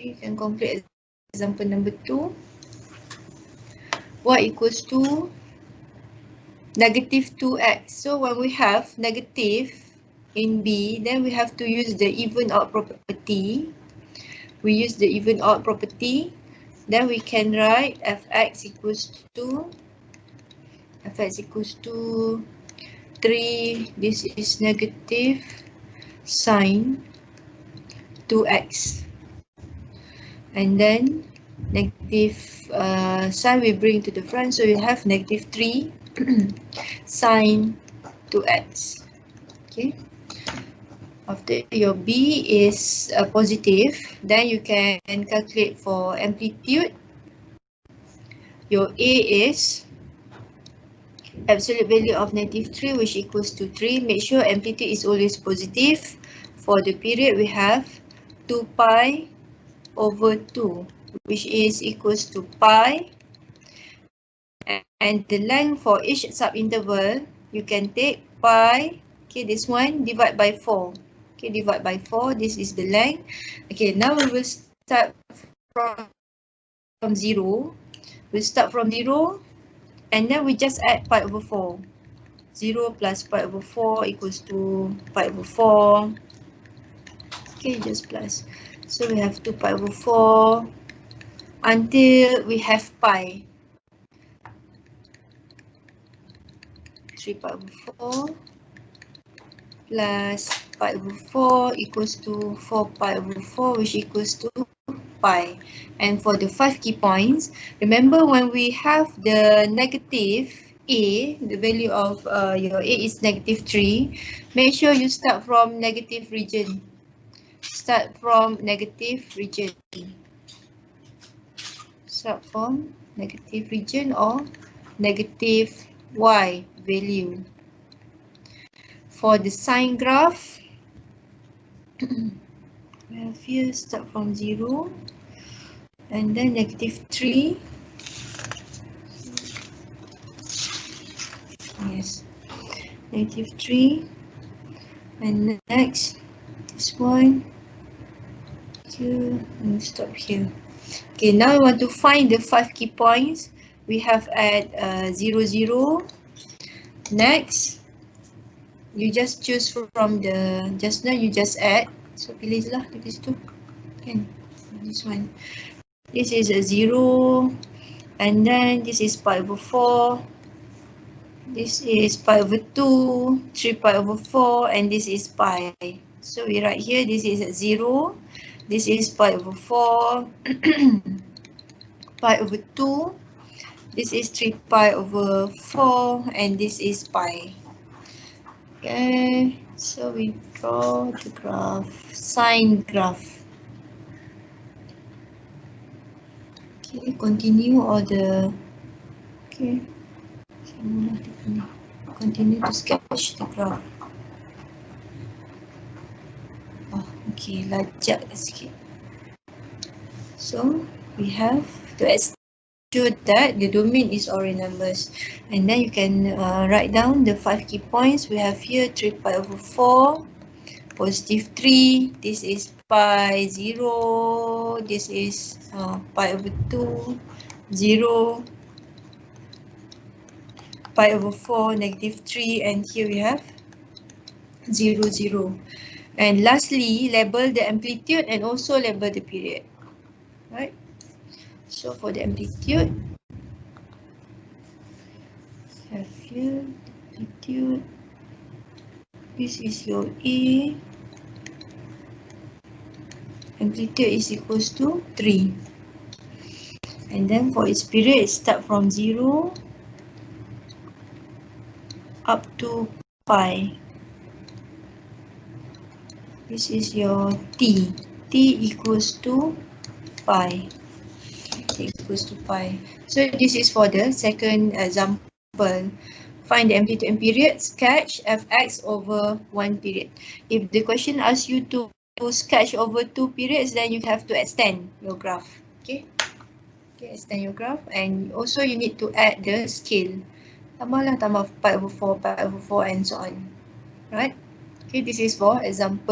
You can complete example number 2. Y equals to negative 2x. So when we have negative in B, then we have to use the even out property. We use the even out property. Then we can write fx equals to 3. This is negative sine 2x. And then negative sign we bring to the front, so you have negative 3 sine 2x. Okay. After your B is positive, then you can calculate for amplitude. Your A is absolute value of negative 3, which equals to 3. Make sure amplitude is always positive. For the period, we have 2 pi over 2, which is equals to pi. And the length for each subinterval, you can take pi, okay, this one, divide by 4. Okay, divide by 4, this is the length. Okay, now we will start from 0. We'll start from 0, and then we just add pi over 4. 0 plus pi over 4 equals to pi over 4. Okay, just plus. So we have 2 pi over 4 until we have pi. 3 pi over 4 plus pi over 4 equals to 4 pi over 4, which equals to pi. And for the 5 key points, remember when we have the negative A, the value of your A is negative 3, make sure you start from negative region. Start from negative region. Start from negative region or negative Y value. For the sine graph, we have here start from 0 and then negative 3. Yes, negative 3. And next, this one, 2, and stop here. Okay, now we want to find the 5 key points. We have at 0, 0. Next, you just choose from the, just now you just add. So pilih lah dari situ. Kan? This one. This is a 0. And then this is pi over 4. This is pi over 2. 3 pi over 4. And this is pi. So we write here, this is a 0. This is pi over 4. Pi over 2. This is 3 pi over 4. And this is pi. Okay, so we draw the graph, sine graph. Okay, continue all the, okay, continue to sketch the graph. Oh, okay, lajak sikit. So we have to ensure that the domain is all real numbers, and then you can write down the 5 key points. We have here 3 pi over 4, positive 3, this is pi 0, this is pi over 2, 0, pi over 4, negative 3, and here we have 0, 0. And lastly, label the amplitude and also label the period. Right? So for the amplitude, have here amplitude. This is your A. Amplitude is equals to 3. And then for its period, start from 0 up to pi. This is your T. T equals to pi. T equals to pi. So this is for the second example. Find the amplitude and period, sketch fx over 1 period. If the question asks you to sketch over 2 periods, then you have to extend your graph. Okay, extend your graph, and also you need to add the scale. Tambah pi over 4, pi over 4, and so on. Right? Okay, this is for example